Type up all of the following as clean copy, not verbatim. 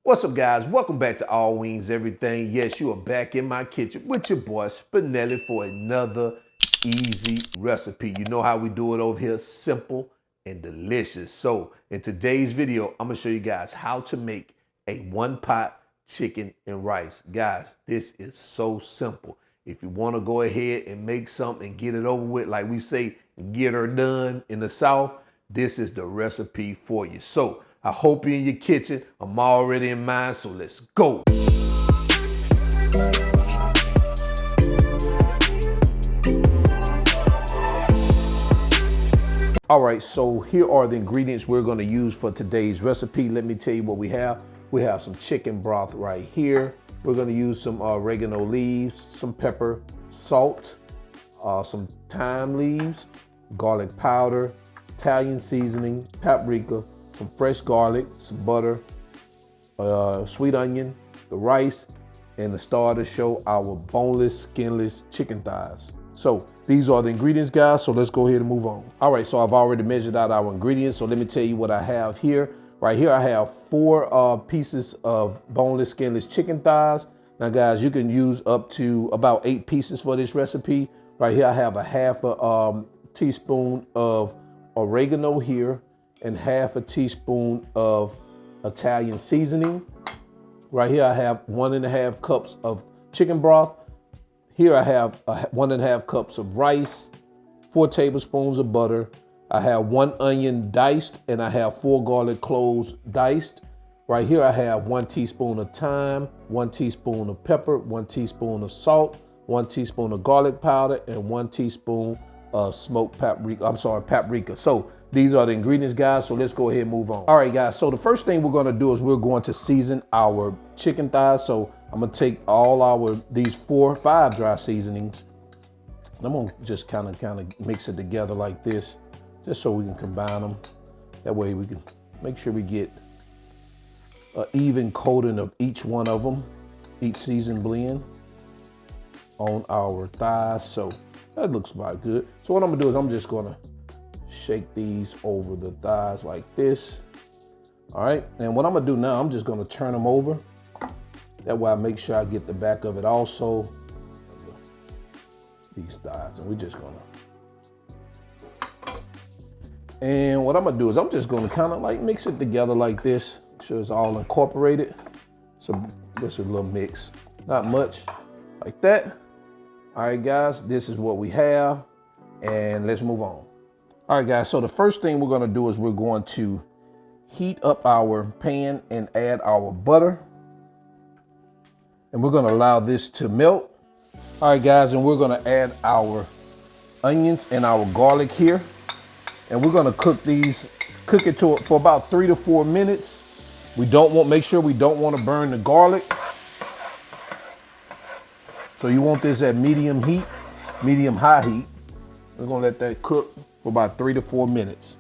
What's up, guys? Welcome back to All Wings Everything. Yes, you are back in my kitchen with your boy Spinelli for another easy recipe. You know how we do it over here, simple and delicious. So in today's video, I'm gonna show you guys how to make a one-pot chicken and rice. Guys, this is so simple. If you want to go ahead and make something and get it over with, like we say, get her done in the South, this is the recipe for you. So I hope you're in your kitchen. I'm already in mine, so let's go. All right, so here are the ingredients we're gonna use for today's recipe. Let me tell you what we have. We have some chicken broth right here. We're gonna use some oregano leaves, some pepper, salt, some thyme leaves, garlic powder, Italian seasoning, paprika, some fresh garlic, some butter, sweet onion, the rice, and the star of the show, our boneless, skinless chicken thighs. So these are the ingredients, guys, so let's go ahead and move on. All right, so I've already measured out our ingredients, so let me tell you what I have here. Right here, I have 4 pieces of boneless, skinless chicken thighs. Now, guys, you can use up to about 8 pieces for this recipe. Right here, I have a half a teaspoon of oregano here and half a teaspoon of Italian seasoning. Right here, I have 1.5 cups of chicken broth. Here I have 1.5 cups of rice, 4 tablespoons of butter. I have 1 onion diced, and I have 4 garlic cloves diced. Right here I have 1 teaspoon of thyme, 1 teaspoon of pepper, 1 teaspoon of salt, 1 teaspoon of garlic powder, and 1 teaspoon of smoked paprika. So these are the ingredients, guys, so let's go ahead and move on. All right, guys, so the first thing we're gonna do is we're going to season our chicken thighs. So I'm gonna take all these 4 or 5 dry seasonings, and I'm gonna just kind of mix it together like this, just so we can combine them. That way we can make sure we get an even coating of each one of them, each seasoned blend on our thighs. So that looks about good. So what I'm gonna do is I'm just gonna shake these over the thighs like this. All right, and what I'm gonna do now, I'm just gonna turn them over. That way I make sure I get the back of it also. These thighs, and we're just gonna. And what I'm gonna do is I'm just gonna kind of like mix it together like this. Make sure it's all incorporated. So this is a little mix, not much, like that. All right, guys, this is what we have, and let's move on. All right, guys, so the first thing we're gonna do is we're going to heat up our pan and add our butter. And we're gonna allow this to melt. All right, guys, and we're gonna add our onions and our garlic here. And we're gonna cook it for about 3 to 4 minutes. Make sure we don't wanna burn the garlic. So you want this at medium heat, medium high heat. We're gonna let that cook for about 3 to 4 minutes.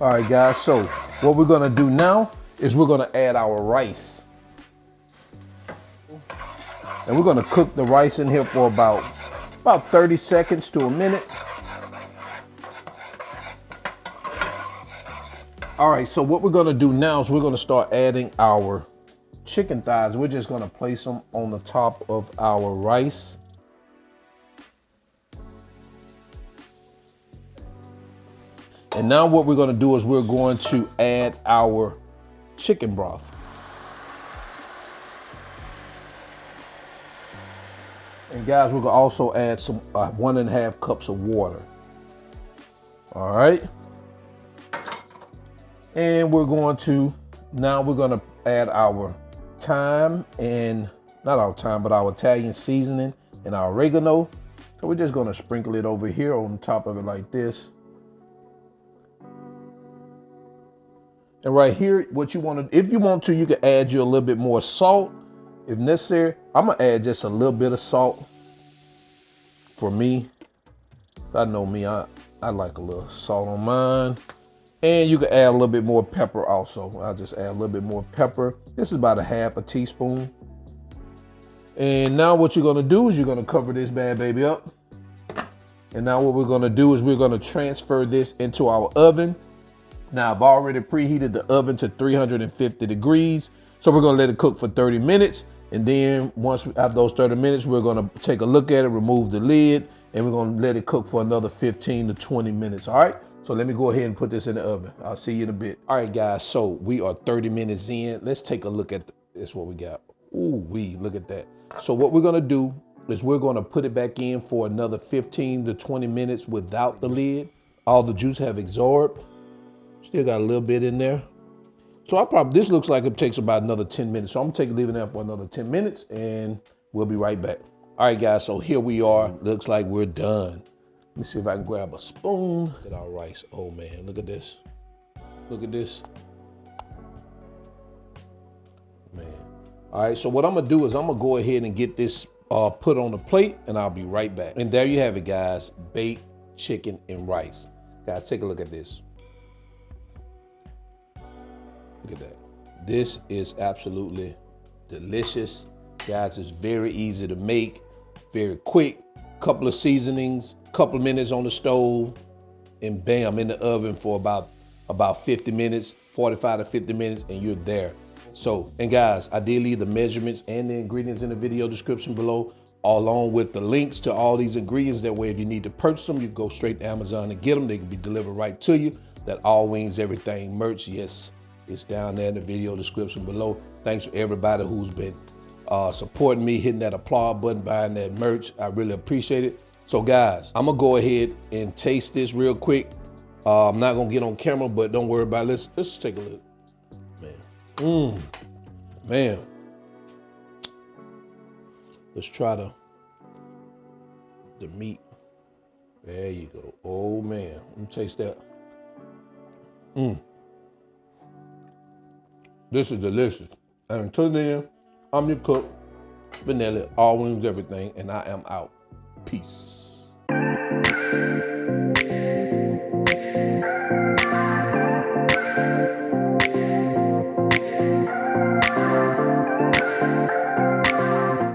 All right, guys, so what we're gonna do now is we're gonna add our rice. And we're gonna cook the rice in here for about 30 seconds to a minute. All right, so what we're gonna do now is we're gonna start adding our chicken thighs. We're just gonna place them on the top of our rice. And now what we're gonna do is we're going to add our chicken broth. And guys, we're gonna also add some 1.5 cups of water. All right. And we're gonna add our thyme, and not our thyme, but our Italian seasoning and our oregano. So we're just gonna sprinkle it over here on top of it like this. And right here, what you want to, if you want to, you can add you a little bit more salt if necessary. I'm gonna add just a little bit of salt for me. I know me, I like a little salt on mine. And you can add a little bit more pepper also. I'll just add a little bit more pepper. This is about 1/2 teaspoon. And now what you're gonna do is you're gonna cover this bad baby up. And now what we're gonna do is we're gonna transfer this into our oven. Now I've already preheated the oven to 350 degrees. So we're gonna let it cook for 30 minutes. And then once after those 30 minutes, we're gonna take a look at it, remove the lid, and we're gonna let it cook for another 15 to 20 minutes, all right? So let me go ahead and put this in the oven. I'll see you in a bit. All right, guys, so we are 30 minutes in. Let's take a look at this, what we got. Ooh, look at that. So what we're gonna do is we're gonna put it back in for another 15 to 20 minutes without the lid. All the juice have absorbed. Still got a little bit in there. So this looks like it takes about another 10 minutes. So I'm gonna leaving that for another 10 minutes and we'll be right back. All right, guys, so here we are. Looks like we're done. Let me see if I can grab a spoon. Look at our rice. Oh man, look at this. Look at this. Man. All right, so what I'm gonna do is I'm gonna go ahead and get this put on the plate and I'll be right back. And there you have it, guys. Baked chicken and rice. Guys, take a look at this. Look at that. This is absolutely delicious. Guys, it's very easy to make, very quick. Couple of seasonings, couple of minutes on the stove, and bam, in the oven for about 50 minutes, 45 to 50 minutes, and you're there. So, and guys, I did leave the measurements and the ingredients in the video description below, along with the links to all these ingredients. That way, if you need to purchase them, you go straight to Amazon and get them. They can be delivered right to you. That All Wings Everything merch, yes, it's down there in the video description below. Thanks to everybody who's been supporting me, hitting that applaud button, buying that merch. I really appreciate it. So guys, I'm gonna go ahead and taste this real quick. I'm not gonna get on camera, but don't worry about it. Let's take a look. Man. Man. Let's try the meat. There you go. Oh man, let me taste that. This is delicious. And until then, I'm your cook, Spinelli, All Wings Everything, and I am out. Peace.